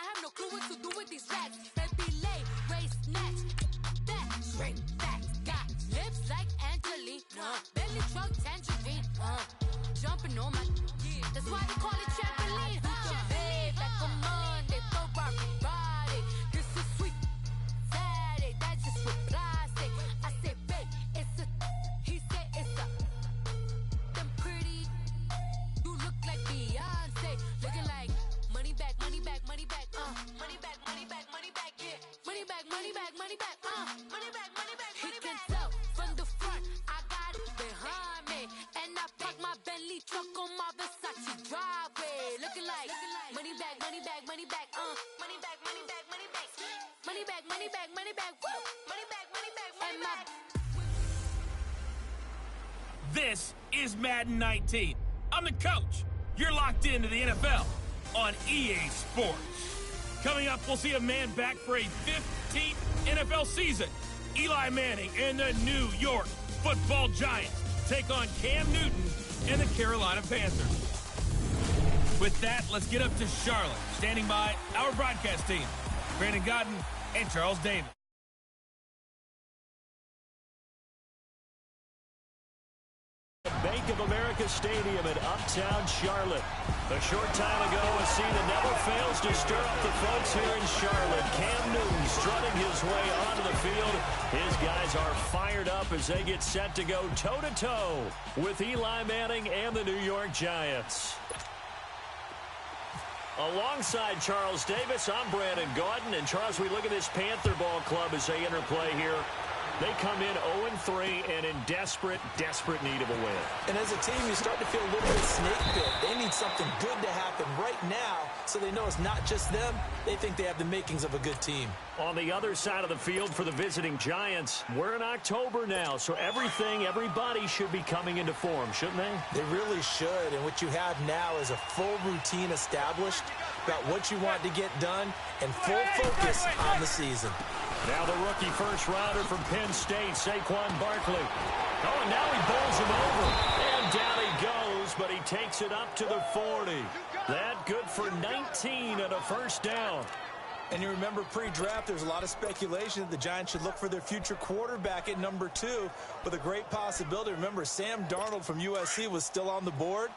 have no clue what to do with these rats. Baby lay, race snatch. That straight facts. Got lips like Angelina. Belly truck tangerine. Jumping on my. That's why they call it trampoline. Babe, like a Monday, Ferrari body. This is sweet. Saturday, that's just with plastic. I say, babe, it's a. He said it's a. Them pretty. You look like Beyonce. Looking like money back, money back, money back. Money back, money back, money back. Yeah. Money back, money back, money back. Money back, money back, money back. He can tell from the front. I got it behind me. And I park my Bentley truck on my Versace driveway. Looking like money back, money back, money back. Money back, money back, money back. Money back, money back, money back. Woo! Money back, money back, money back. This is Madden 19. I'm the coach. You're locked into the NFL on EA Sports. Coming up, we'll see a man back for a 15th NFL season. Eli Manning and the New York Football Giants take on Cam Newton and the Carolina Panthers. With that, let's get up to Charlotte. Standing by, our broadcast team, Brandon Godden and Charles Davis. Bank of America Stadium in uptown Charlotte. A short time ago, a scene that never fails to stir up the folks here in Charlotte. Cam Newton strutting his way onto the field. His guys are fired up as they get set to go toe-to-toe with Eli Manning and the New York Giants. Alongside Charles Davis, I'm Brandon Gaudin. And Charles, we look at this Panther ball club as they interplay here. They come in 0-3 and in desperate need of a win. And as a team, you start to feel a little bit snake bit. They need something good to happen right now so they know it's not just them. They think they have the makings of a good team. On the other side of the field for the visiting Giants, we're in October now, so everybody should be coming into form, shouldn't they? They really should, and what you have now is a full routine established about what you want to get done and full focus on the season. Now the rookie first-rounder from Penn State, Saquon Barkley. Oh, and now he bowls him over. And down he goes, but he takes it up to the 40. That good for 19 and a first down. And you remember pre-draft, there's a lot of speculation that the Giants should look for their future quarterback at number 2 with a great possibility. Remember, Sam Darnold from USC was still on the board,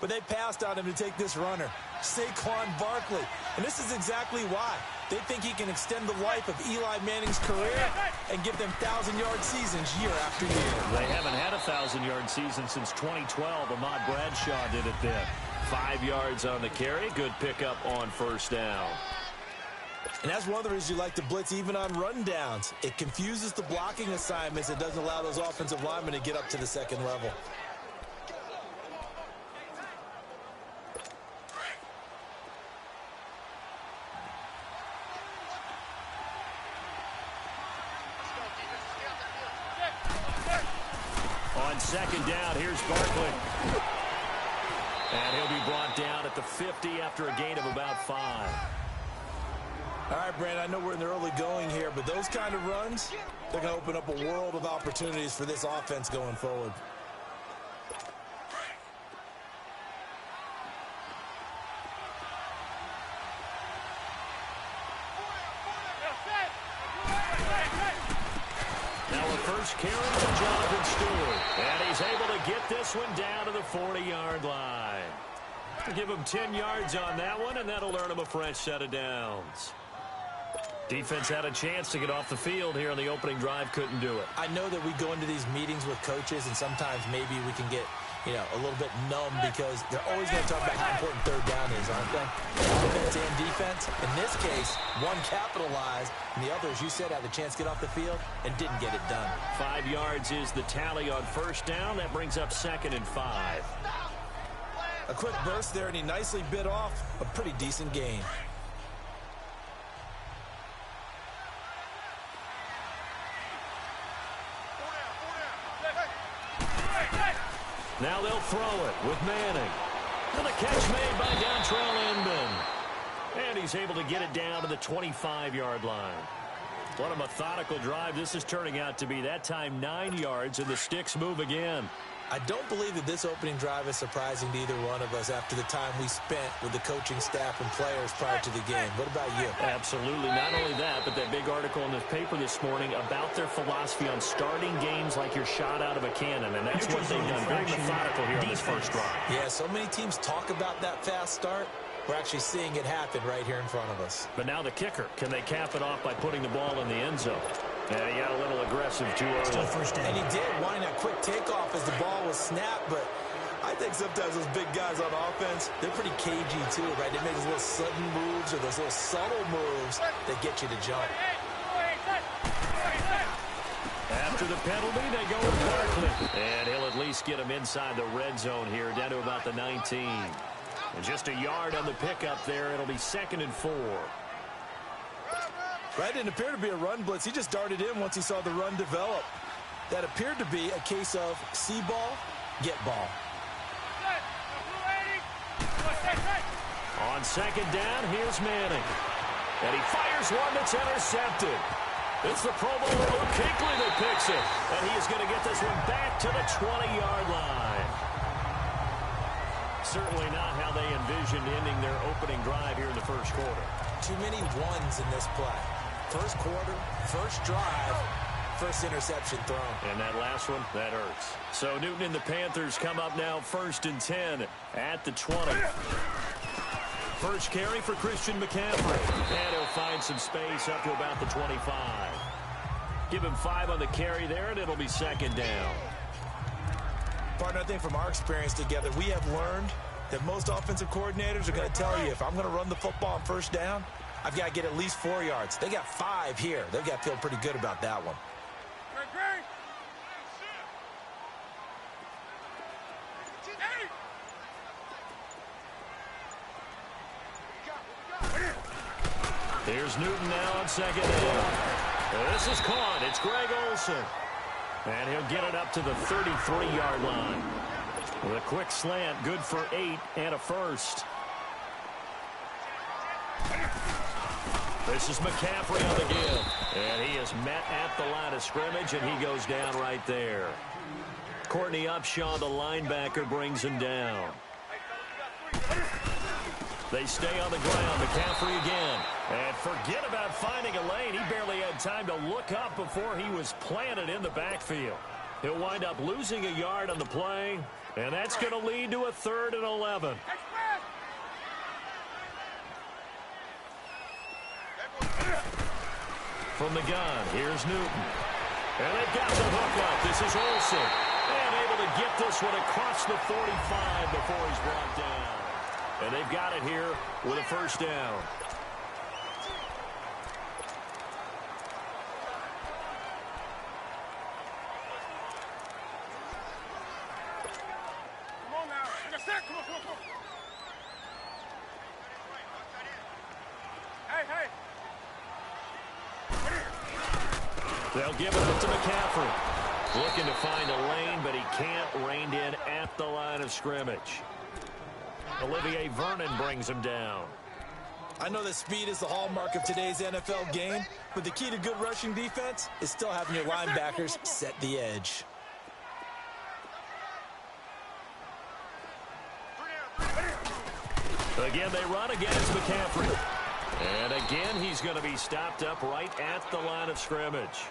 but they passed on him to take this runner, Saquon Barkley. And this is exactly why. They think he can extend the life of Eli Manning's career and give them 1,000-yard seasons year after year. They haven't had a 1,000-yard season since 2012. Ahmad Bradshaw did it then. 5 yards on the carry. Good pickup on first down. And that's one of the reasons you like to blitz even on rundowns. It confuses the blocking assignments. It doesn't allow those offensive linemen to get up to the second level. On second down, here's Barkley. And he'll be brought down at the 50 after a gain of about 5. All right, Brandon, I know we're in the early going here, but those kind of runs, they're going to open up a world of opportunities for this offense going forward. Now a first carry to Jonathan Stewart. And he's able to get this one down to the 40-yard line. Give him 10 yards on that one, and that'll earn him a fresh set of downs. Defense had a chance to get off the field here on the opening drive, couldn't do it. I know that we go into these meetings with coaches, and sometimes maybe we can get, a little bit numb because they're always going to talk about how important third down is, aren't they? Offense and defense. In this case, one capitalized, and the other, as you said, had the chance to get off the field and didn't get it done. 5 yards is the tally on first down. That brings up 2nd and 5. A quick burst there, and he nicely bit off a pretty decent gain. Now they'll throw it with Manning. And the catch made by Dontrell Inman. And he's able to get it down to the 25-yard line. What a methodical drive this is turning out to be. That time 9 yards, and the sticks move again. I don't believe that this opening drive is surprising to either one of us after the time we spent with the coaching staff and players prior to the game. What about you? Absolutely. Not only that, but that big article in the paper this morning about their philosophy on starting games like you're shot out of a cannon, and that's what they've done. Very methodical here on this first drive. Yeah, so many teams talk about that fast start. We're actually seeing it happen right here in front of us. But now the kicker. Can they cap it off by putting the ball in the end zone? Yeah, he got a little aggressive too early. And he did, wanting that quick takeoff as the ball was snapped, but I think sometimes those big guys on offense, they're pretty cagey too, right? They make those little sudden moves or those little subtle moves that get you to jump. After the penalty, they go with Barkley. And he'll at least get him inside the red zone here, down to about the 19. And just a yard on the pickup there. It'll be 2nd and 4. That didn't appear to be a run blitz. He just darted in once he saw the run develop. That appeared to be a case of see ball, get ball. On 2nd down, here's Manning. And he fires one that's intercepted. It's the Pro Bowler Luke Kuechly that picks it. And he is going to get this one back to the 20-yard line. Certainly not how they envisioned ending their opening drive here in the first quarter. Too many ones in this play. First quarter, first drive, first interception thrown. And that last one, that hurts. So Newton and the Panthers come up now 1st and 10 at the 20. First carry for Christian McCaffrey. And he'll find some space up to about the 25. Give him 5 on the carry there, and it'll be 2nd down. Partner, I think from our experience together, we have learned that most offensive coordinators are going to tell you, if I'm going to run the football on first down, I've got to get at least 4 yards. They got 5 here. They've got to feel pretty good about that one. Here's Newton now on 2nd down. This is caught. It's Greg Olsen. And he'll get it up to the 33-yard line. With a quick slant, good for 8 and a first. This is McCaffrey on the give. And he is met at the line of scrimmage, and he goes down right there. Courtney Upshaw, the linebacker, brings him down. They stay on the ground. McCaffrey again. And forget about finding a lane. He barely had time to look up before he was planted in the backfield. He'll wind up losing a yard on the play, and that's going to lead to a 3rd and 11. From the gun, here's Newton. And they've got the hook up. This is Olsen. And able to get this one across the 45 before he's brought down. And they've got it here with a first down. They'll give it up to McCaffrey. Looking to find a lane, but he can't. Reined in at the line of scrimmage. Olivier Vernon brings him down. I know that speed is the hallmark of today's NFL game, but the key to good rushing defense is still having your linebackers set the edge. Again, they run against McCaffrey. And again, he's going to be stopped up right at the line of scrimmage.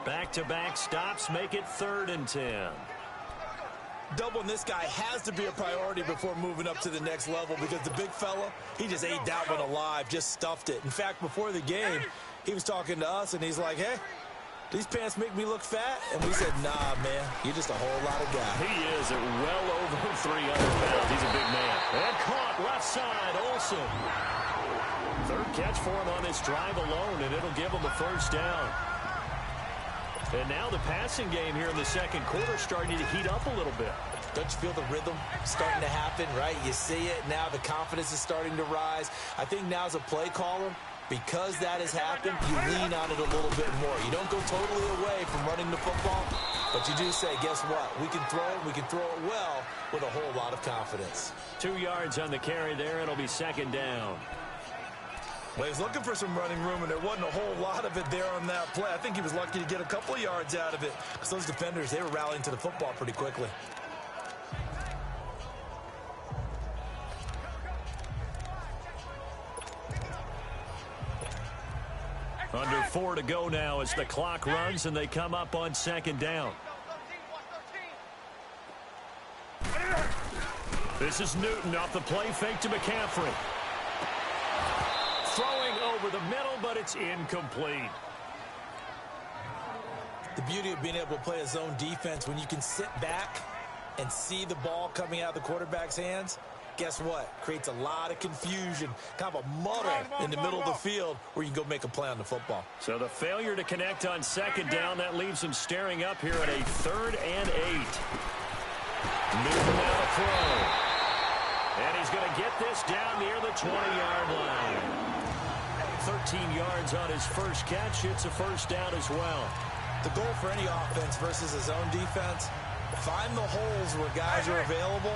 Back-to-back stops make it 3rd and 10. Doubling this guy has to be a priority before moving up to the next level, because the big fella, he just ate that one alive, just stuffed it. In fact, before the game, he was talking to us, and he's like, hey, these pants make me look fat? And we said, nah, man, you're just a whole lot of guy. He is at well over 300 pounds. He's a big man. And caught left side, Olsen. 3rd catch for him on this drive alone, and it'll give him a first down. And now the passing game here in the 2nd quarter starting to heat up a little bit. Don't you feel the rhythm starting to happen, right? You see it now. The confidence is starting to rise. I think now as a play caller, because that has happened, you lean on it a little bit more. You don't go totally away from running the football, but you do say, guess what? We can throw it. We can throw it well with a whole lot of confidence. 2 yards on the carry there. It'll be 2nd down. Well, he was looking for some running room, and there wasn't a whole lot of it there on that play. I think he was lucky to get a couple of yards out of it because those defenders, they were rallying to the football pretty quickly. Under 4 to go now as the clock runs, and they come up on second down. This is Newton off the play fake to McCaffrey. Throwing over the middle, but it's incomplete. The beauty of being able to play a zone defense when you can sit back and see the ball coming out of the quarterback's hands, guess what? Creates a lot of confusion, kind of a muddle in the middle of the field where you can go make a play on the football. So the failure to connect on second down, that leaves him staring up here at a 3rd and 8. Newton now to throw. And he's going to get this down near the 20-yard line. 13 yards on his first catch. It's a first down as well. The goal for any offense versus a zone defense, find the holes where guys are available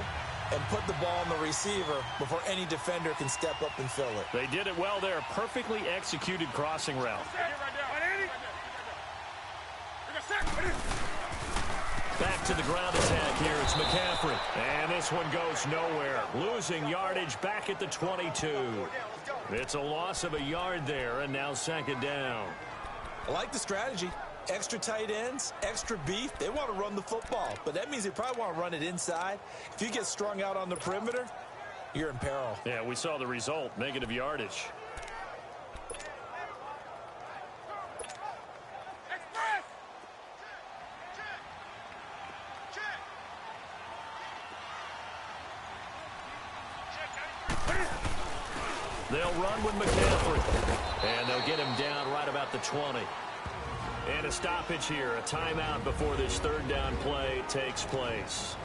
and put the ball on the receiver before any defender can step up and fill it. They did it well there. Perfectly executed crossing route. Back to the ground attack here. It's McCaffrey. And this one goes nowhere. Losing yardage back at the 22. It's a loss of a yard there, and now second down. I like the strategy. Extra tight ends, extra beef. They want to run the football, but that means they probably want to run it inside. If you get strung out on the perimeter, you're in peril. Yeah, we saw the result. Negative yardage. They'll run with McCaffrey. And they'll get him down right about the 20. And a stoppage here, a timeout before this 3rd down play takes place.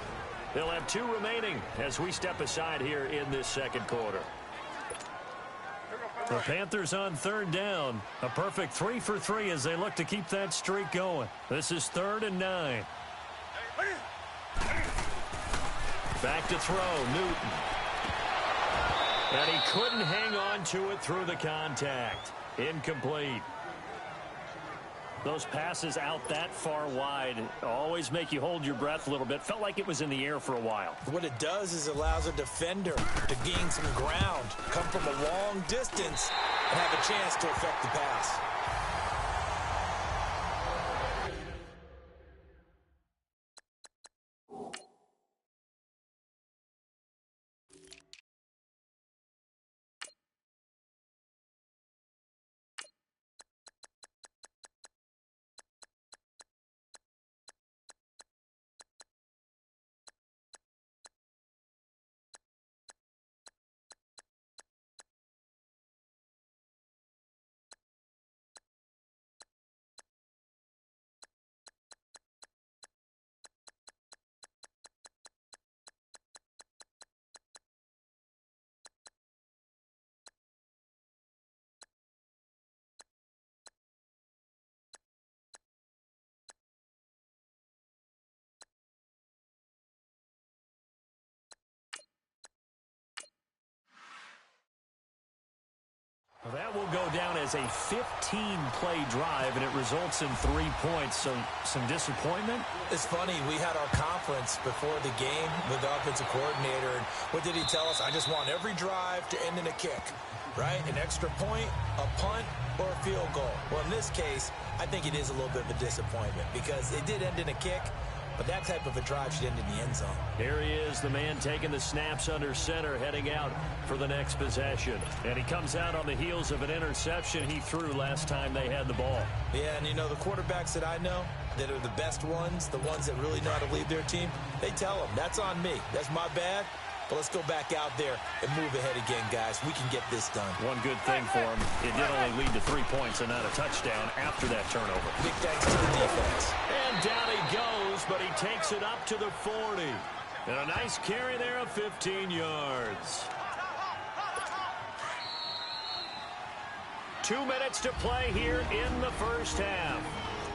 They'll have 2 remaining as we step aside here in this second quarter. The Panthers on 3rd down. A perfect 3 for 3 as they look to keep that streak going. This is 3rd and 9. Back to throw, Newton. And he couldn't hang on to it through the contact. Incomplete. Those passes out that far wide always make you hold your breath a little bit. Felt like it was in the air for a while. What it does is it allows a defender to gain some ground, come from a long distance, and have a chance to affect the pass. Well, that will go down as a 15-play drive, and it results in 3 points. So some disappointment. It's funny. We had our conference before the game with the offensive coordinator, and what did he tell us? I just want every drive to end in a kick, right? An extra point, a punt, or a field goal. Well, in this case, I think it is a little bit of a disappointment because it did end in a kick, but that type of a drive should end in the end zone. Here he is, the man taking the snaps under center, heading out for the next possession. And he comes out on the heels of an interception he threw last time they had the ball. Yeah, and you know, the quarterbacks that I know that are the best ones, the ones that really know how to lead their team, they tell them, that's on me. That's my bad. But let's go back out there and move ahead again, guys. We can get this done. One good thing for him, it did only lead to 3 points and not a touchdown after that turnover. Big thanks to the defense. And down he goes, but he takes it up to the 40. And a nice carry there of 15 yards. 2 minutes to play here in the first half.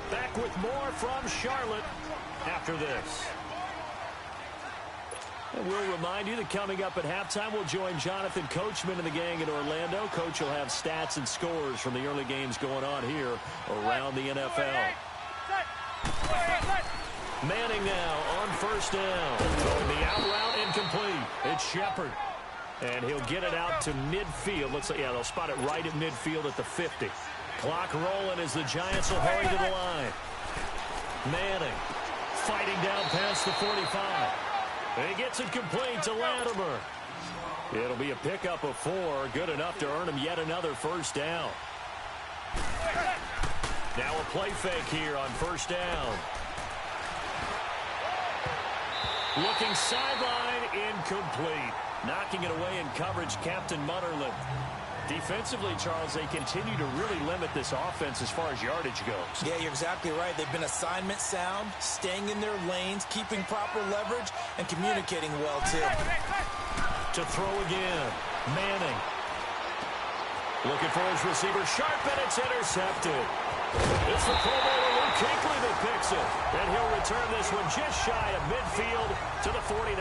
Back with more from Charlotte after this. And we'll remind you that coming up at halftime, we'll join Jonathan Coachman and the gang in Orlando. Coach will have stats and scores from the early games going on here around the NFL. Manning now on first down. Throwing the out route incomplete. It's Shepard. And he'll get it out to midfield. Looks like, yeah, they'll spot it right at midfield at the 50. Clock rolling as the Giants will hurry to the line. Manning fighting down past the 45. And he gets it complete to Latimer. It'll be a pickup of 4. Good enough to earn him yet another first down. Now a play fake here on first down. Looking sideline, incomplete. Knocking it away in coverage, Captain Mutterland. Defensively, Charles, they continue to really limit this offense as far as yardage goes. Yeah, you're exactly right. They've been assignment sound, staying in their lanes, keeping proper leverage, and communicating well, too. To throw again, Manning. Looking for his receiver, sharp, and it's intercepted. It's the Pro Bowler Luke Kuechly that picks it. And he'll return this one just shy of midfield to the 49.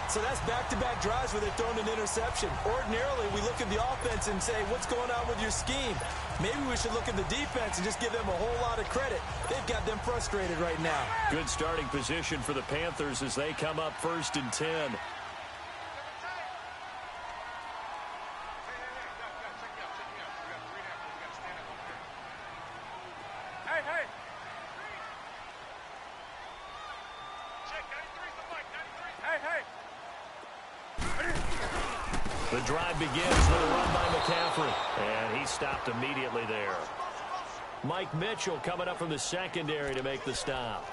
So that's back-to-back drives where they're throwing an interception. Ordinarily, we look at the offense and say, what's going on with your scheme? Maybe we should look at the defense and just give them a whole lot of credit. They've got them frustrated right now. Good starting position for the Panthers as they come up 1st and 10. The drive begins with a run by McCaffrey, and he stopped immediately there. Mike Mitchell coming up from the secondary to make the stop.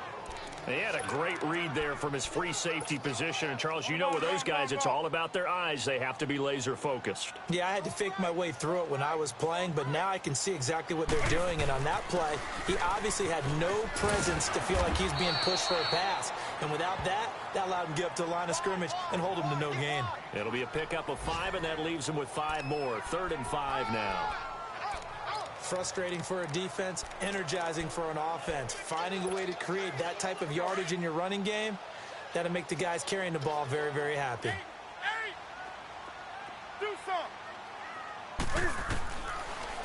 He had a great read there from his free safety position. And, Charles, you know with those guys, it's all about their eyes. They have to be laser-focused. Yeah, I had to fake my way through it when I was playing, but now I can see exactly what they're doing. And on that play, he obviously had no presence to feel like he's being pushed for a pass. And without that, that allowed him to get up to the line of scrimmage and hold him to no gain. It'll be a pickup of 5, and that leaves him with 5 more. 3rd and 5 now. Frustrating for a defense, energizing for an offense. Finding a way to create that type of yardage in your running game, that'll make the guys carrying the ball very, very happy. Do something.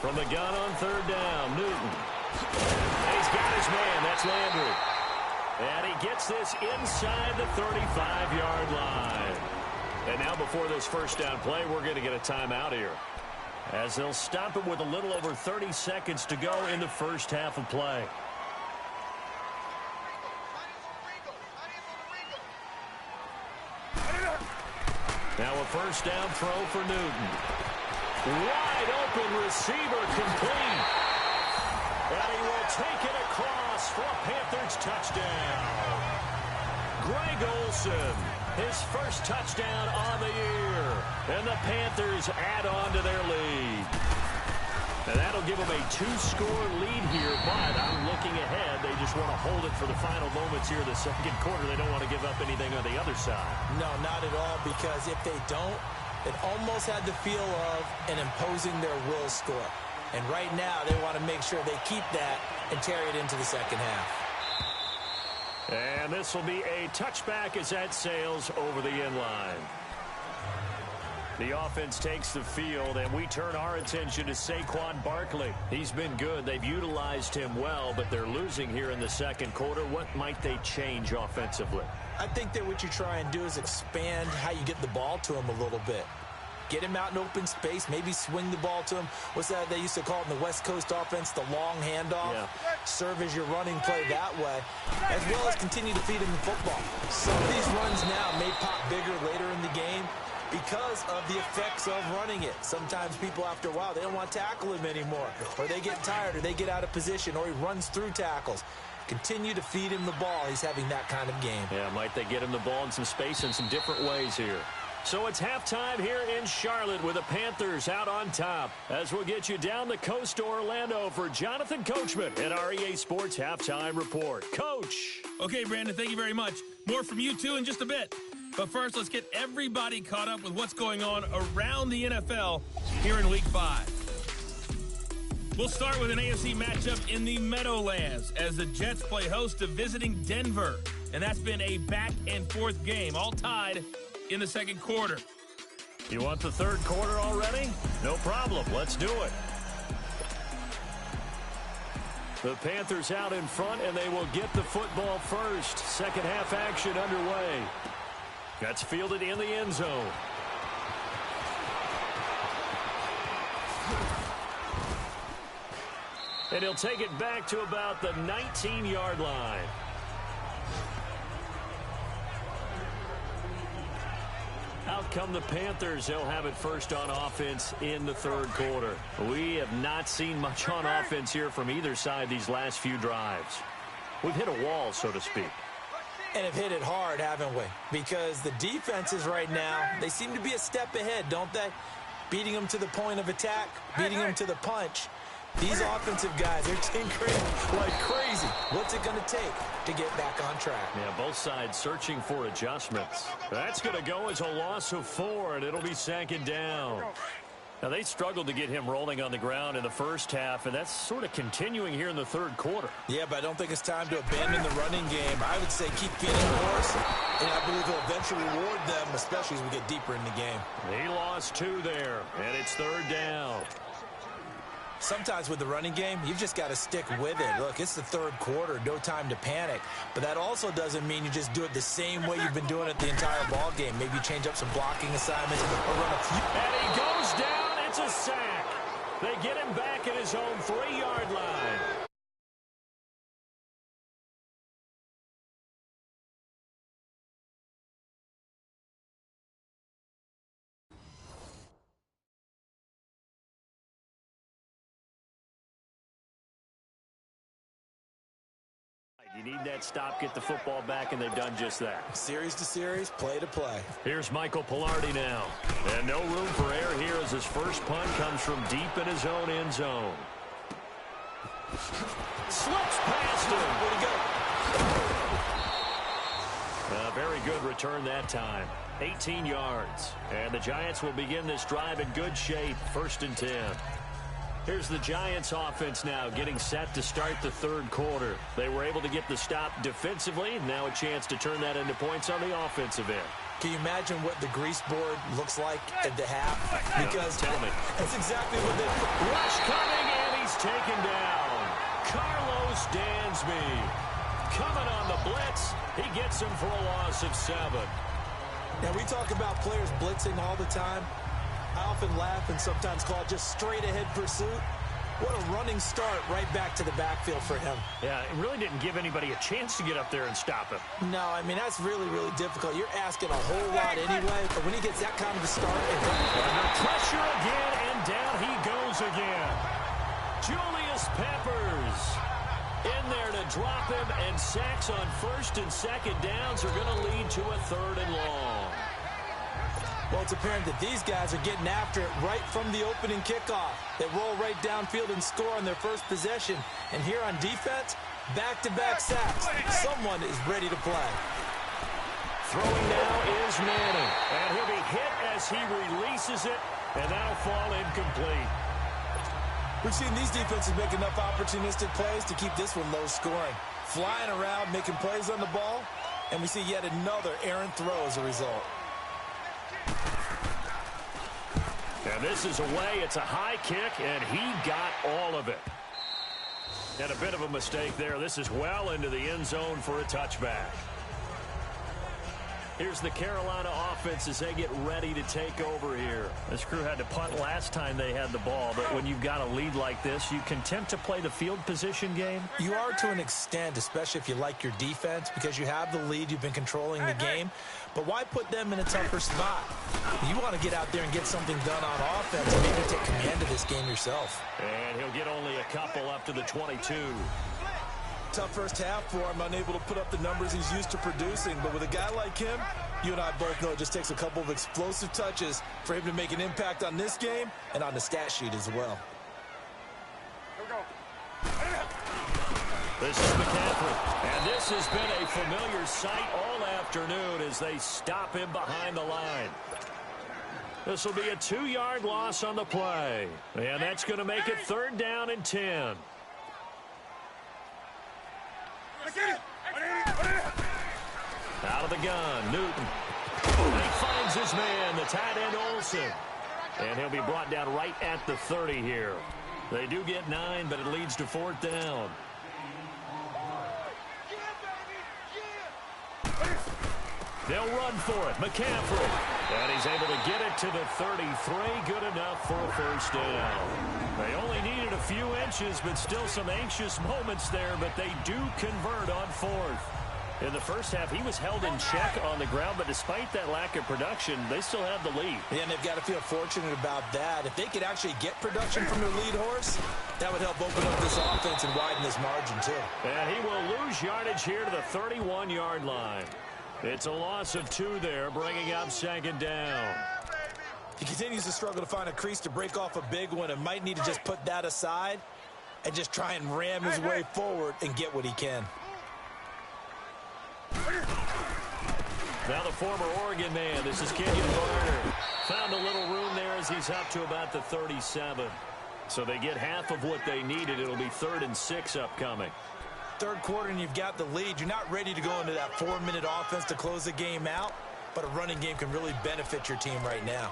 From the gun on 3rd down, Newton. And he's got his man. That's Landry. And he gets this inside the 35-yard line. And now before this first down play, we're going to get a timeout here, as they'll stop it with a little over 30 seconds to go in the first half of play. Now a first down throw for Newton. Wide open receiver complete. And he will take it across for a Panthers touchdown. Greg Olsen, his first touchdown on the year. And the Panthers add on to their lead. And that'll give them a 2-score lead here, but I'm looking ahead. They just want to hold it for the final moments here in the second quarter. They don't want to give up anything on the other side. No, not at all, because if they don't, it almost had the feel of an imposing their will score. And right now, they want to make sure they keep that and carry it into the second half. And this will be a touchback as that sails over the end line. The offense takes the field, and we turn our attention to Saquon Barkley. He's been good. They've utilized him well, but they're losing here in the second quarter. What might they change offensively? I think that what you try and do is expand how you get the ball to him a little bit. Get him out in open space, maybe swing the ball to him. What's that they used to call it in the West Coast offense, the long handoff? Yeah. Serve as your running play that way, as well as continue to feed him the football. Some of these runs now may pop bigger later in the game because of the effects of running it. Sometimes people, after a while, they don't want to tackle him anymore, or they get tired, or they get out of position, or he runs through tackles. Continue to feed him the ball. He's having that kind of game. Yeah, might they get him the ball in some space in some different ways here. So it's halftime here in Charlotte with the Panthers out on top, as we'll get you down the coast to Orlando for Jonathan Coachman at our EA Sports Halftime Report. Coach. Okay, Brandon, thank you very much. More from you two in just a bit. But first, let's get everybody caught up with what's going on around the NFL here in Week 5. We'll start with an AFC matchup in the Meadowlands as the Jets play host to visiting Denver. and that's been a back-and-forth game, all tied in the second quarter. You want the third quarter already? No problem. Let's do it. The Panthers out in front, and they will get the football first. Second half action underway. That's fielded in the end zone. And he'll take it back to about the 19-yard line. Out come the Panthers. They'll have it first on offense in the third quarter. We have not seen much on offense here from either side these last few drives. We've hit a wall, so to speak. And have hit it hard, haven't we? Because the defenses right now, they seem to be a step ahead, don't they? Beating them to the point of attack, beating them to the punch. These offensive guys, they're tinkering like crazy. What's it going to take to get back on track? Yeah, both sides searching for adjustments. That's going to go as a loss of 4, and it'll be second down. Now, they struggled to get him rolling on the ground in the first half, and that's sort of continuing here in the third quarter. Yeah, but I don't think it's time to abandon the running game. I would say keep feeding the horse, and I believe he'll eventually reward them, especially as we get deeper in the game. He lost 2 there, and it's third down. Sometimes with the running game, you've just got to stick with it. Look, it's the third quarter, no time to panic. But that also doesn't mean you just do it the same way you've been doing it the entire ball game. Maybe change up some blocking assignments or run a few. And he goes down. It's a sack. They get him back at his own 3-yard line. You need that stop, get the football back, and they've done just that. Series to series, play to play. Here's Michael Pilardi now. And no room for error here as his first punt comes from deep in his own end zone. Slips past him. Where'd he go? A very good return that time. 18 yards. And the Giants will begin this drive in good shape. 1st and 10. Here's the Giants offense now getting set to start the third quarter. They were able to get the stop defensively. Now a chance to turn that into points on the offensive end. Can you imagine what the grease board looks like at the half? Because tell me. That's exactly what they... Rush coming, and he's taken down. Carlos Dansby coming on the blitz. He gets him for a loss of 7. Now, we talk about players blitzing all the time. I often laugh and sometimes call it just straight-ahead pursuit. What a running start right back to the backfield for him. Yeah, it really didn't give anybody a chance to get up there and stop him. No, I mean, that's really, really difficult. You're asking a whole lot anyway, but when he gets that kind of a start... Under pressure again, and down he goes again. Julius Peppers in there to drop him, and sacks on 1st and 2nd downs are going to lead to a 3rd and long. Well, it's apparent that these guys are getting after it right from the opening kickoff. They roll right downfield and score on their first possession. And here on defense, back-to-back sacks. Someone is ready to play. Throwing now is Manning. And he'll be hit as he releases it, and that'll fall incomplete. We've seen these defenses make enough opportunistic plays to keep this one low scoring. Flying around, making plays on the ball, and we see yet another errant throw as a result. And this is away. It's a high kick, and he got all of it. And a bit of a mistake there. This is well into the end zone for a touchback. Here's the Carolina offense as they get ready to take over here. This crew had to punt last time they had the ball, but when you've got a lead like this, you content to play the field position game? You are to an extent, especially if you like your defense, because you have the lead, you've been controlling the game. But why put them in a tougher spot? You want to get out there and get something done on offense and maybe take command of this game yourself. And he'll get only a couple up to the 22. Tough first half for him, unable to put up the numbers he's used to producing. But with a guy like him, you and I both know it just takes a couple of explosive touches for him to make an impact on this game and on the stat sheet as well. This is McCaffrey, and this has been a familiar sight all afternoon as they stop him behind the line. This will be a 2-yard loss on the play, and that's going to make it 3rd down and 10. Out of the gun, Newton. He finds his man, the tight end Olsen. And he'll be brought down right at the 30 here. They do get 9, but it leads to 4th down. They'll run for it. McCaffrey. And he's able to get it to the 33. Good enough for a first down. They only needed a few inches, but still some anxious moments there. But they do convert on 4th. In the first half, he was held in check on the ground, but despite that lack of production, they still have the lead. Yeah, and they've got to feel fortunate about that. If they could actually get production from their lead horse, that would help open up this offense and widen this margin, too. And he will lose yardage here to the 31-yard line. It's a loss of 2 there, bringing up 2nd down. He continues to struggle to find a crease to break off a big one and might need to just put that aside and just try and ram his way forward and get what he can. Now the former Oregon man, this is Kenyon Barner. Found a little room there as he's up to about the 37. So they get half of what they needed. It'll be 3rd and 6 upcoming. Third quarter and you've got the lead. You're not ready to go into that 4-minute offense to close the game out, but a running game can really benefit your team right now.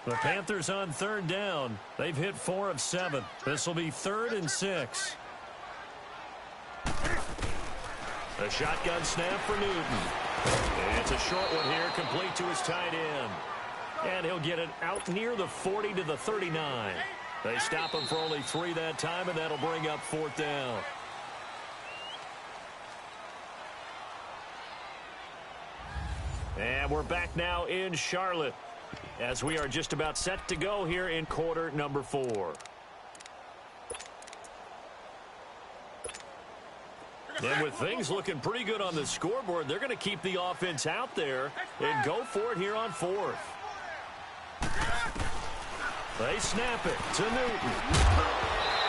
The Panthers on 3rd down. They've hit 4 of 7. This will be 3rd and 6. A shotgun snap for Newton. And it's a short one here, complete to his tight end. And he'll get it out near the 40 to the 39. They stop him for only 3 that time, and that'll bring up 4th down. And we're back now in Charlotte as we are just about set to go here in quarter number 4. And with things looking pretty good on the scoreboard, they're going to keep the offense out there and go for it here on 4th. They snap it to Newton.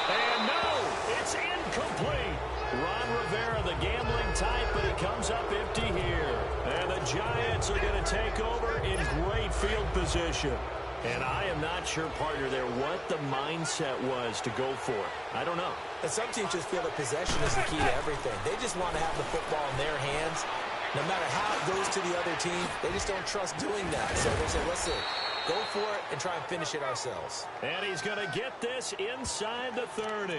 And no, it's incomplete. Ron Rivera, the gambling type, but he comes up empty here. And the Giants are going to take over in great field position. And I am not sure, partner, there what the mindset was to go for it. I don't know. And some teams just feel that possession is the key to everything. They just want to have the football in their hands. No matter how it goes to the other team, they just don't trust doing that. So they say, listen, go for it and try and finish it ourselves. And he's going to get this inside the 30.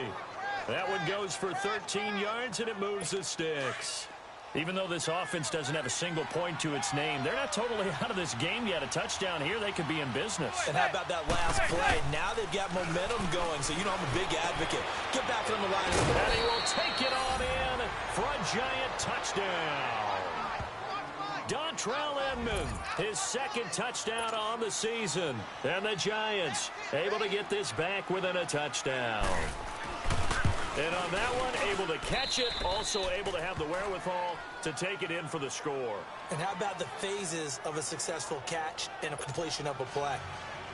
That one goes for 13 yards, and it moves the sticks. Even though this offense doesn't have a single point to its name, they're not totally out of this game yet. A touchdown here, they could be in business. And how about that last play? Now they've got momentum going, so you know I'm a big advocate. Get back on the line. And he will take it on in for a Giant touchdown. Dontrell Inman, his 2nd touchdown on the season. And the Giants able to get this back within a touchdown. And on that one, able to catch it, also able to have the wherewithal to take it in for the score. And how about the phases of a successful catch and a completion of a play?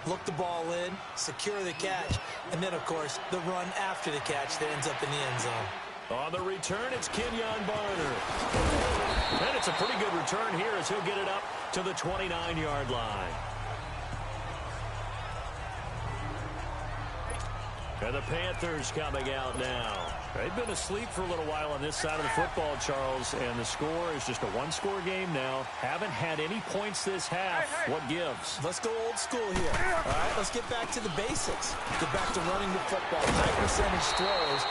Look the ball in, secure the catch, and then, of course, the run after the catch that ends up in the end zone. On the return, it's Kenyon Barner. And it's a pretty good return here as he'll get it up to the 29-yard line. And the Panthers coming out now. They've been asleep for a little while on this side of the football, Charles, and the score is just a one-score game now. Haven't had any points this half. What gives? Let's go old school here. All right, let's get back to the basics. Get back to running the football. High percentage throws.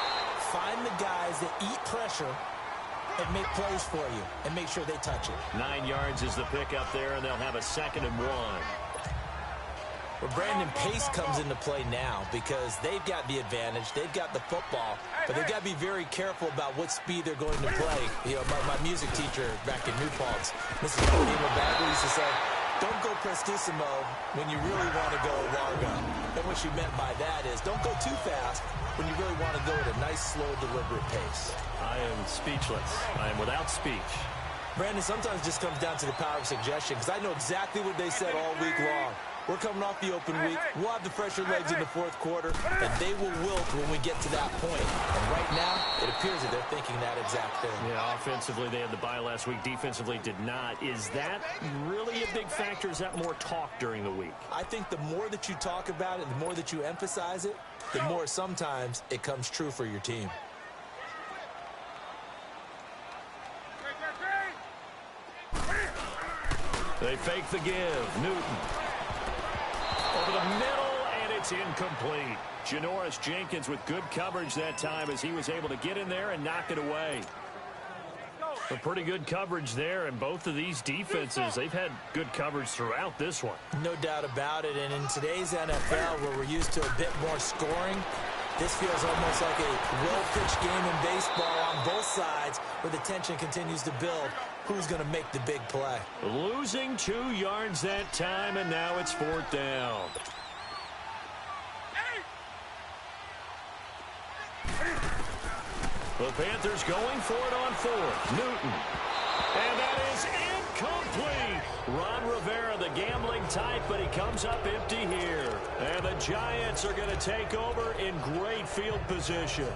Find the guys that eat pressure and make plays for you and make sure they touch it. 9 yards is the pickup there, and they'll have a 2nd and 1. Well, Brandon, pace comes into play now because they've got the advantage. They've got the football, but they've got to be very careful about what speed they're going to play. You know, my music teacher back in New Paltz, Mrs. Nemo Bagley, used to say, don't go prestissimo when you really want to go largo. And what she meant by that is don't go too fast when you really want to go at a nice, slow, deliberate pace. I am speechless. I am without speech. Brandon, sometimes it just comes down to the power of suggestion because I know exactly what they said all week long. We're coming off the open week. We'll have the fresher legs in the 4th quarter, and they will wilt when we get to that point. And right now, it appears that they're thinking that exact thing. Yeah, offensively, they had the bye last week. Defensively, did not. Is that really a big factor? Is that more talk during the week? I think the more that you talk about it, the more that you emphasize it, the more sometimes it comes true for your team. They fake the give. Newton. Over the middle, and it's incomplete. Janoris Jenkins with good coverage that time as he was able to get in there and knock it away. A pretty good coverage there, and both of these defenses, they've had good coverage throughout this one. No doubt about it, and in today's NFL, where we're used to a bit more scoring, this feels almost like a well-pitched game in baseball on both sides where the tension continues to build. Who's going to make the big play? Losing 2 yards that time, and now it's 4th down. The Panthers going for it on 4th. Newton. And that is incomplete. Ron Rivera, the gambling type, but he comes up empty here. And the Giants are going to take over in great field position.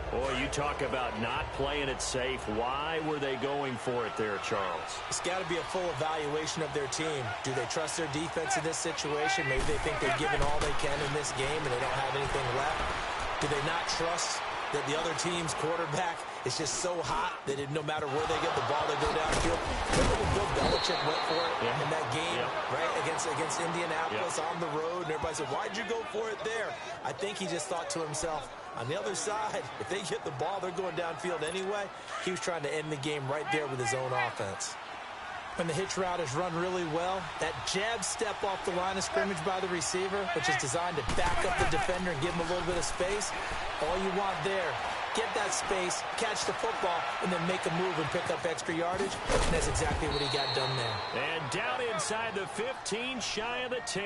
Boy, you talk about not playing it safe. Why were they going for it there, Charles? It's got to be a full evaluation of their team. Do they trust their defense in this situation? Maybe they think they've given all they can in this game and they don't have anything left. Do they not trust that the other team's quarterback is just so hot that no matter where they get the ball, they go downfield? Remember when Bill Belichick went for it in that game, right, against Indianapolis on the road, and everybody said, why'd you go for it there? I think he just thought to himself, on the other side, if they get the ball, they're going downfield anyway. He was trying to end the game right there with his own offense. When the hitch route is run really well, that jab step off the line of scrimmage by the receiver, which is designed to back up the defender and give him a little bit of space, all you want there, get that space, catch the football, and then make a move and pick up extra yardage. And that's exactly what he got done there. And down inside the 15, shy of the 10.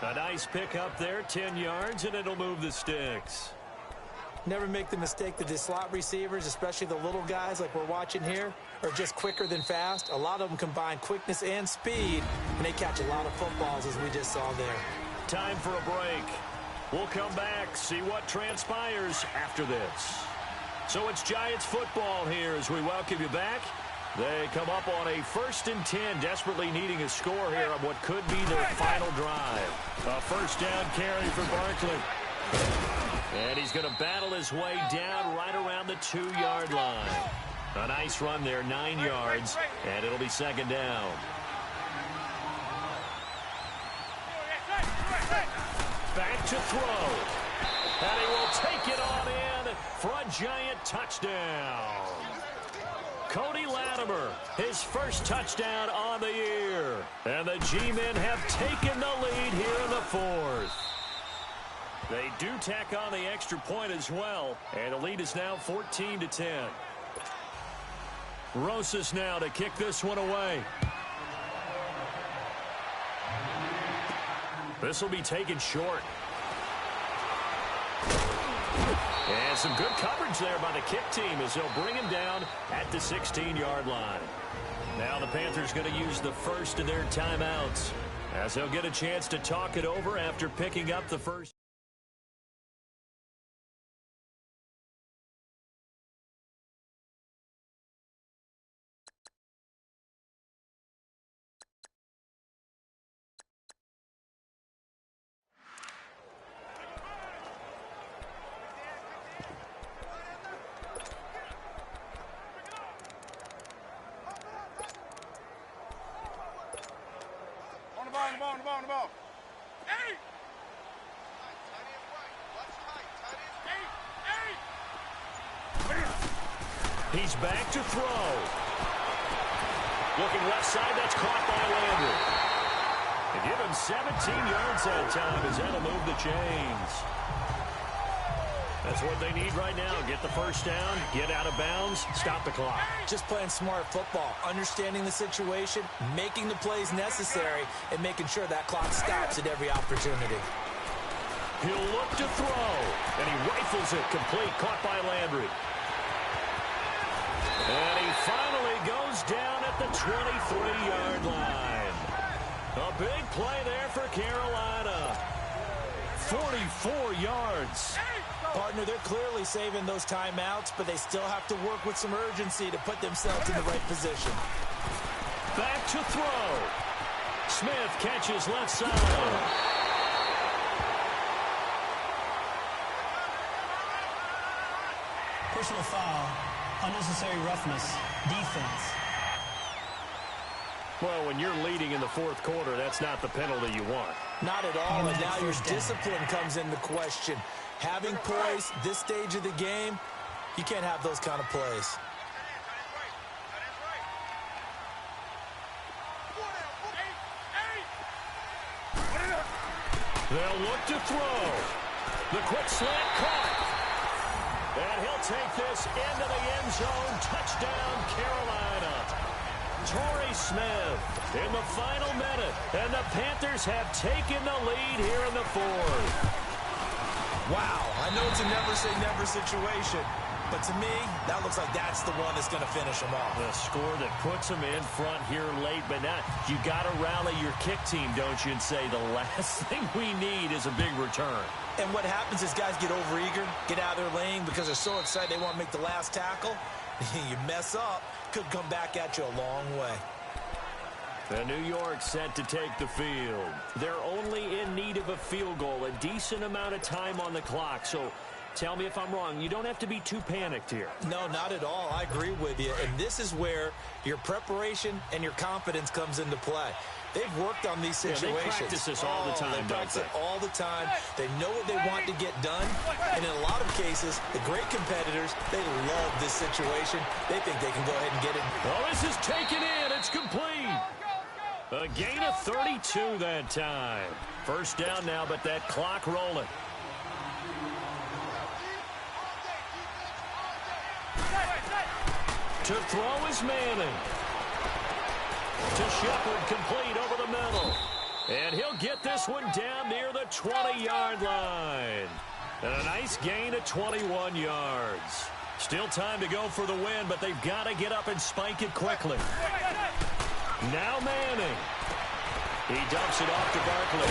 A nice pick up there, 10 yards, and it'll move the sticks. Never make the mistake that the slot receivers, especially the little guys like we're watching here, are just quicker than fast. A lot of them combine quickness and speed, and they catch a lot of footballs, as we just saw there. Time for a break. We'll come back, see what transpires after this. So it's Giants football here as we welcome you back. They come up on a 1st and 10, desperately needing a score here on what could be their final drive. A 1st down carry for Barkley. And he's going to battle his way down right around the 2-yard line. A nice run there, 9 yards, and it'll be 2nd down. Back to throw. And he will take it on in for a Giant touchdown. Cody Latimer, his first touchdown on the year. And the G-men have taken the lead here in the 4th. They do tack on the extra point as well, and the lead is now 14-10. Rosas now to kick this one away. This will be taken short. And some good coverage there by the kick team as they'll bring him down at the 16-yard line. Now the Panthers going to use the first of their timeouts as they'll get a chance to talk it over after picking up the first. On the ball. Hey! He's back to throw. Looking left side, that's caught by Landry. They give him 17 yards that time as that'll move the chains. That's what they need right now. Get the first down, get out of bounds, stop the clock. Just playing smart football, understanding the situation, making the plays necessary, and making sure that clock stops at every opportunity. He'll look to throw, and he rifles it complete, caught by Landry. And he finally goes down at the 23-yard line. A big play there for Carolina. 44 yards. Partner, they're clearly saving those timeouts, but they still have to work with some urgency to put themselves in the right position. Back to throw. Smith catches left side. Personal foul, unnecessary roughness, defense. Well, when you're leading in the fourth quarter, that's not the penalty you want. Not at all, and now your discipline comes into question. Having poise this stage of the game, you can't have those kind of plays. They'll look to throw. The quick slant caught. And he'll take this into the end zone. Touchdown, Carolina. Torrey Smith in the final minute. And the Panthers have taken the lead here in the fourth. Wow, I know it's a never-say-never situation, but to me, that looks like that's the one that's going to finish them off. The score that puts them in front here late, but now you got to rally your kick team, don't you, and say the last thing we need is a big return. And what happens is guys get overeager, get out of their lane because they're so excited they want to make the last tackle. You mess up, could come back at you a long way. And New York set to take the field. They're only in need of a field goal, a decent amount of time on the clock. So tell me if I'm wrong. You don't have to be too panicked here. No, not at all. I agree with you. And this is where your preparation and your confidence comes into play. They've worked on these situations. They practice this all the time, They practice it all the time. They know what they want to get done. And in a lot of cases, the great competitors, they love this situation. They think they can go ahead and get it. Oh, this is taken in. It's complete. A gain of 32 that time. First down now, but that clock rolling. To throw is Manning. To Shepard, complete over the middle. And he'll get this one down near the 20-yard line. And a nice gain of 21 yards. Still time to go for the win, but they've got to get up and spike it quickly. Now Manning. He dumps it off to Barkley.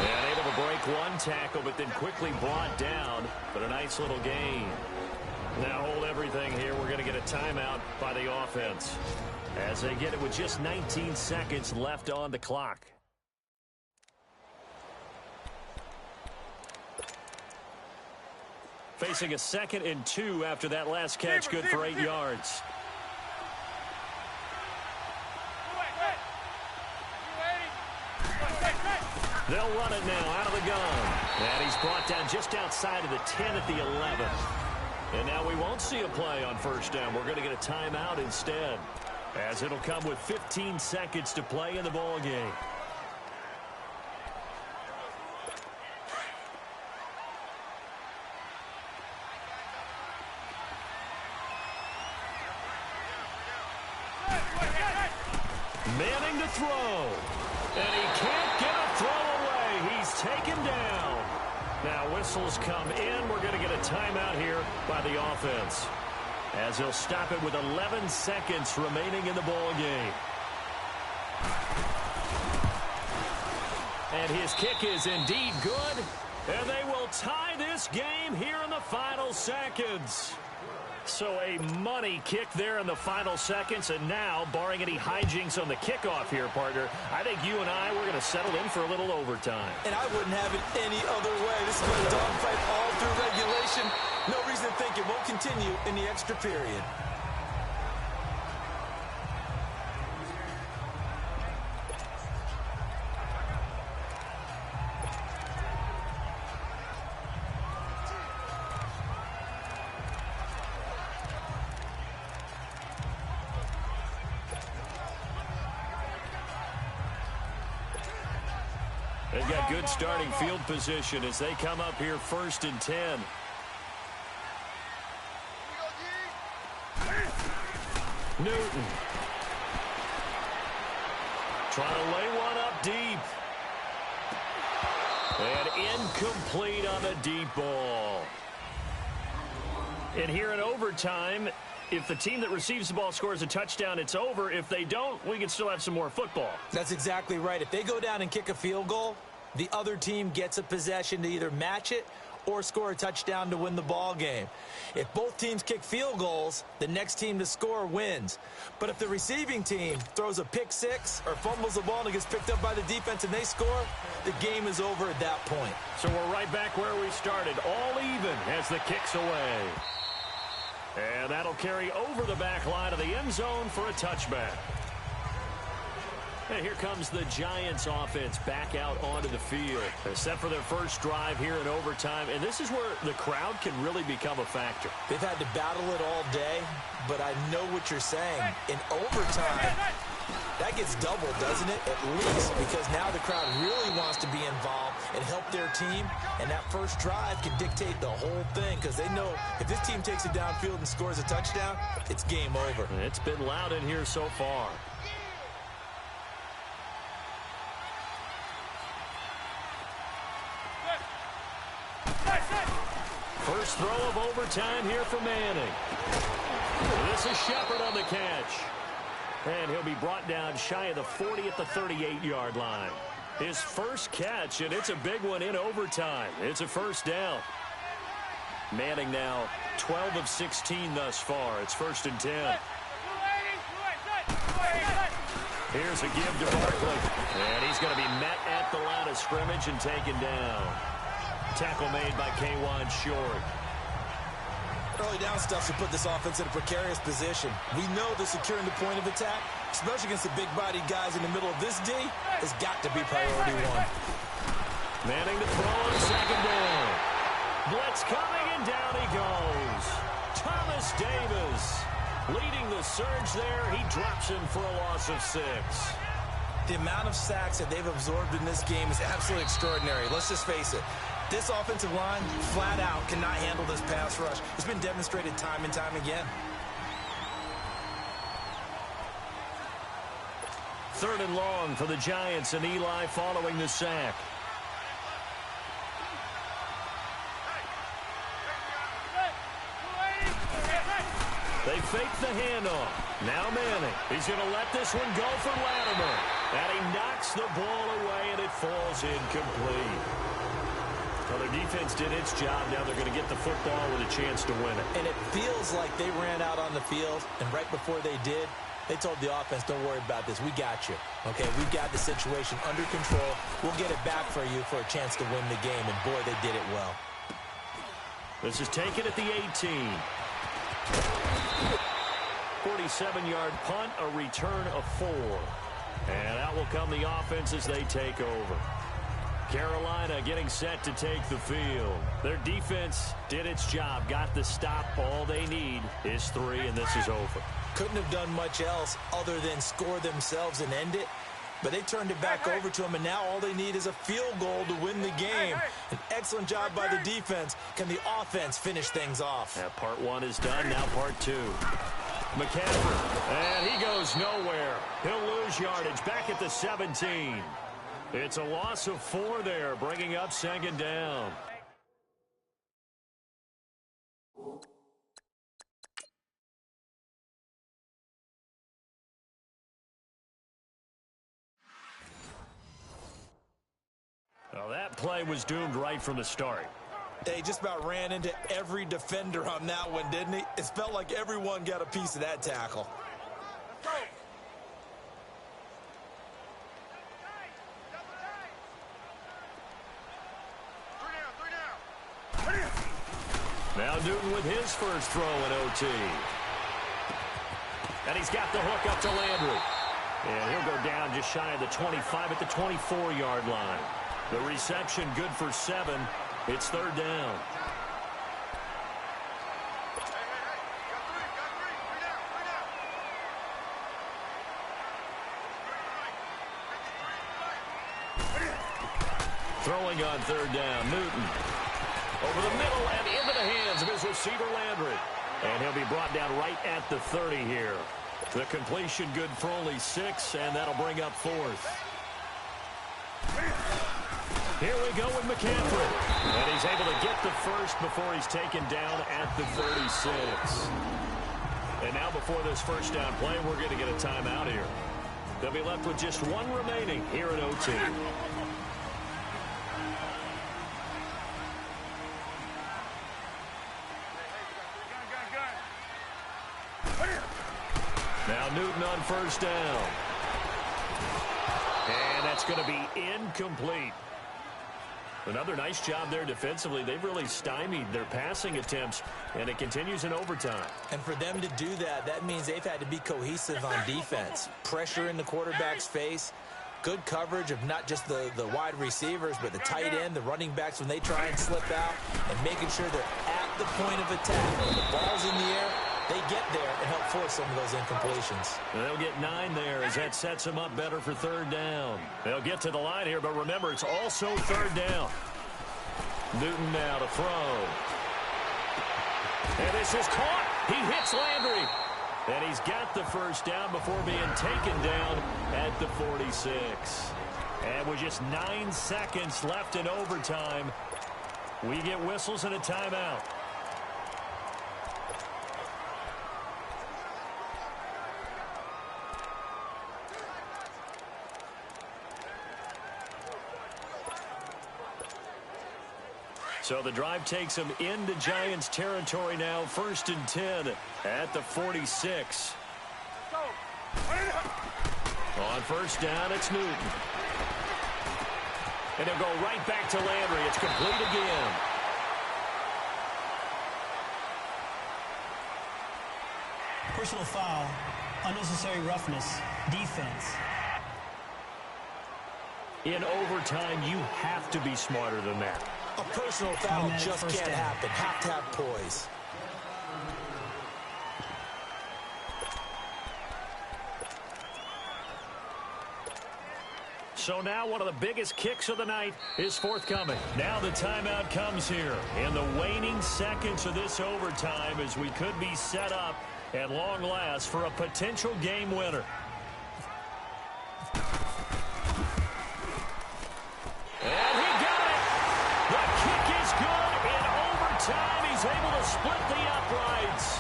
And able to break one tackle, but then quickly brought down. But a nice little gain. Now hold everything here. We're going to get a timeout by the offense as they get it with just 19 seconds left on the clock. Facing a 2nd and 2 after that last catch, good for 8 yards. They'll run it now out of the gun. And he's brought down just outside of the 10 at the 11. And now we won't see a play on first down. We're going to get a timeout instead, as it'll come with 15 seconds to play in the ball game. Manning to throw. And he can't get a throw away. He's taken down. Now whistles come in. We're going to get a timeout here by the offense, as he'll stop it with 11 seconds remaining in the ball game. And his kick is indeed good. And they will tie this game here in the final seconds. So a money kick there in the final seconds. And now, barring any hijinks on the kickoff here, partner, I think you and I, we're going to settle in for a little overtime. And I wouldn't have it any other way. This has been a dogfight all through regulation. No reason to think it won't continue in the extra period. They've got good starting field position as they come up here 1st and 10. Newton. Trying to lay one up deep. And incomplete on the deep ball. And here in overtime, if the team that receives the ball scores a touchdown, it's over. If they don't, we can still have some more football. That's exactly right. If they go down and kick a field goal, the other team gets a possession to either match it or score a touchdown to win the ball game. If both teams kick field goals, the next team to score wins. But if the receiving team throws a pick six or fumbles the ball and it gets picked up by the defense and they score, the game is over at that point. So we're right back where we started, all even as the kick's away. And that'll carry over the back line of the end zone for a touchback. And here comes the Giants offense back out onto the field. They're set for their first drive here in overtime, and this is where the crowd can really become a factor. They've had to battle it all day, but I know what you're saying. In overtime, that gets doubled, doesn't it? At least, because now the crowd really wants to be involved and help their team, and that first drive can dictate the whole thing because they know if this team takes it downfield and scores a touchdown, it's game over. It's been loud in here so far. First throw of overtime here for Manning. This is Shepard on the catch. And he'll be brought down shy of the 40 at the 38-yard line. His first catch, and it's a big one in overtime. It's a first down. Manning now 12 of 16 thus far. It's 1st and 10. Here's a give to Barkley. And he's going to be met at the line of scrimmage and taken down. Tackle made by K1 Short. Early down stuff should put this offense in a precarious position. We know that securing the point of attack, especially against the big-bodied guys in the middle of this D, has got to be priority one. Manning to throw on 2nd down. Blitz coming, and down he goes. Thomas Davis leading the surge there. He drops him for a loss of 6. The amount of sacks that they've absorbed in this game is absolutely extraordinary. Let's just face it. This offensive line, flat out, cannot handle this pass rush. It's been demonstrated time and time again. 3rd and long for the Giants, and Eli following the sack. They fake the handoff. Now Manning. He's going to let this one go for Latimer. And he knocks the ball away, and it falls incomplete. Well, their defense did its job. Now they're going to get the football with a chance to win it. And it feels like they ran out on the field, and right before they did, they told the offense, don't worry about this. We got you. Okay, we've got the situation under control. We'll get it back for you for a chance to win the game. And, boy, they did it well. This is taken at the 18. 47-yard punt, a return of 4. And out will come the offense as they take over. Carolina getting set to take the field. Their defense did its job, got the stop. All they need is 3, and this is over. Couldn't have done much else other than score themselves and end it. But they turned it back over to them, and now all they need is a field goal to win the game. An excellent job by the defense. Can the offense finish things off? That part 1 is done. Now part 2. McCaffrey, and he goes nowhere. He'll lose yardage back at the 17. It's a loss of 4 there, bringing up 2nd down. Well, that play was doomed right from the start. They just about ran into every defender on that one, didn't he? It felt like everyone got a piece of that tackle. Now Newton with his first throw in OT. And he's got the hook up to Landry. And he'll go down just shy of the 25 at the 24-yard line. The reception good for 7. It's 3rd down. Throwing on 3rd down, Newton. Over the middle and into the hands of his receiver, Landry. And he'll be brought down right at the 30 here. The completion good for only 6, and that'll bring up 4th. Here we go with McCaffrey. And he's able to get the first before he's taken down at the 36. And now before this first down play, we're going to get a timeout here. They'll be left with just 1 remaining here in OT. Now Newton on 1st down. And that's going to be incomplete. Another nice job there defensively. They've really stymied their passing attempts, and it continues in overtime. And for them to do that, that means they've had to be cohesive on defense. Pressure in the quarterback's face, good coverage of not just the wide receivers, but the tight end, the running backs when they try and slip out, and making sure they're at the point of attack. When the ball's in the air, they get there and help force some of those incompletions. And they'll get 9 there as that sets them up better for third down. They'll get to the line here, but remember, it's also third down. Newton now to throw. And this is caught. He hits Landry. And he's got the first down before being taken down at the 46. And with just 9 seconds left in overtime, we get whistles and a timeout. So the drive takes them into Giants territory now. 1st and 10 at the 46. On first down, it's Newton. And they'll go right back to Landry. It's complete again. Personal foul, unnecessary roughness, defense. In overtime, you have to be smarter than that. A personal foul just can't happen. Have to have poise. So now one of the biggest kicks of the night is forthcoming. Now the timeout comes here in the waning seconds of this overtime as we could be set up at long last for a potential game winner. And he got it. The kick is good in overtime. He's able to split the uprights.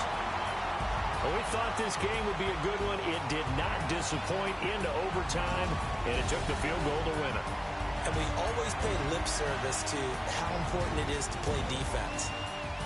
Well, we thought this game would be a good one. It did not disappoint into overtime, and it took the field goal to win it. And we always pay lip service to how important it is to play defense.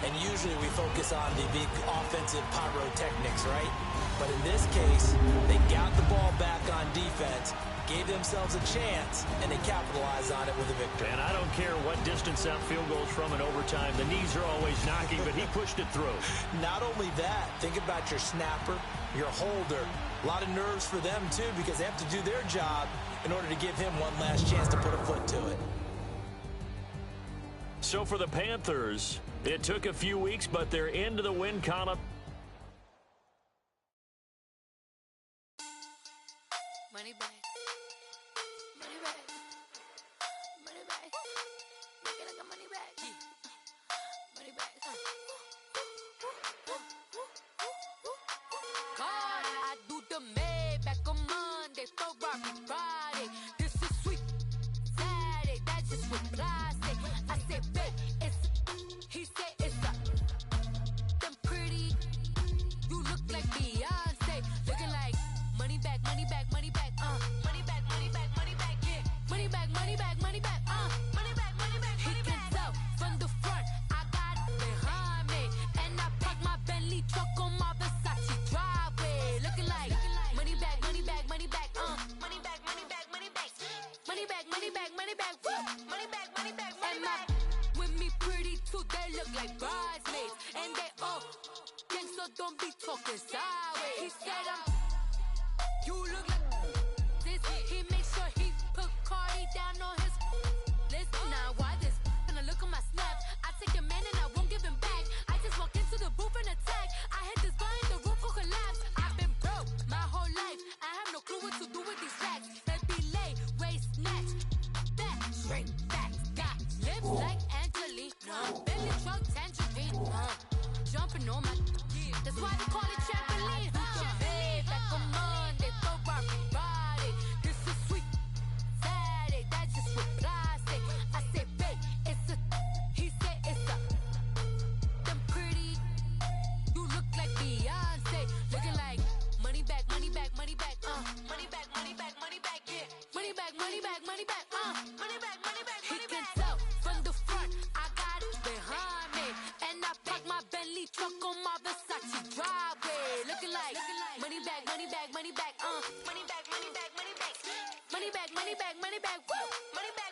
And usually we focus on the big offensive pyrotechnics, right? But in this case, they got the ball back on defense, gave themselves a chance, and they capitalized on it with a victory. And I don't care what distance that field goes from in overtime. The knees are always knocking, but he pushed it through. Not only that, think about your snapper, your holder. A lot of nerves for them, too, because they have to do their job in order to give him one last chance to put a foot to it. So for the Panthers, it took a few weeks, but they're into the win column. Money back. Money back. Money back. Make it like a money back. Money back. God, I do the Maybach on Monday, Ferrari Friday. This is sweet Saturday. That's just with plastic. I say, babe, it's. He said it's a. Them pretty. You look like Beyonce. Looking like money back, money back, money back, money back, money back, money back, yeah. Money back, money back, money back, money back, money back, money back. He can tell from the front, I got it behind me. And I park my Bentley truck on my Versace driveway. Looking like money back, money back, money back, money back, money back, money back. Money back, money back, money back, money back, money back, money back. With me pretty too, they look like bridesmaids. And they all gang, so don't be talking sideways. He said you look like this. He makes sure he put Cardi down on his list. Now why this? Gonna look on my snap. I take a man and I won't give him back. I just walk into the booth and attack. I hit this button, the roof will collapse. I've been broke my whole life. I have no clue what to do with these racks. That be late, waist snatch, back, straight back. Got lips like Angelina, belly truck tangerine, jumping on my. That's why they call it trampoline. Back on Monday, Ferrari Friday. This is sweet Saturday. That's just with plastic. I say, babe, it's a. He said it's a. Them pretty. You look like Beyonce. Looking like money back, money back, money back, money back, money back, money back, yeah. Money back, money back, money back, money back, money back, money back. He can tell from the front, I got it behind me, and I park my Bentley truck on my Versace driveway. Looking like money back, money back, money back, money back, money back, money back, money back, money back, money back, money back.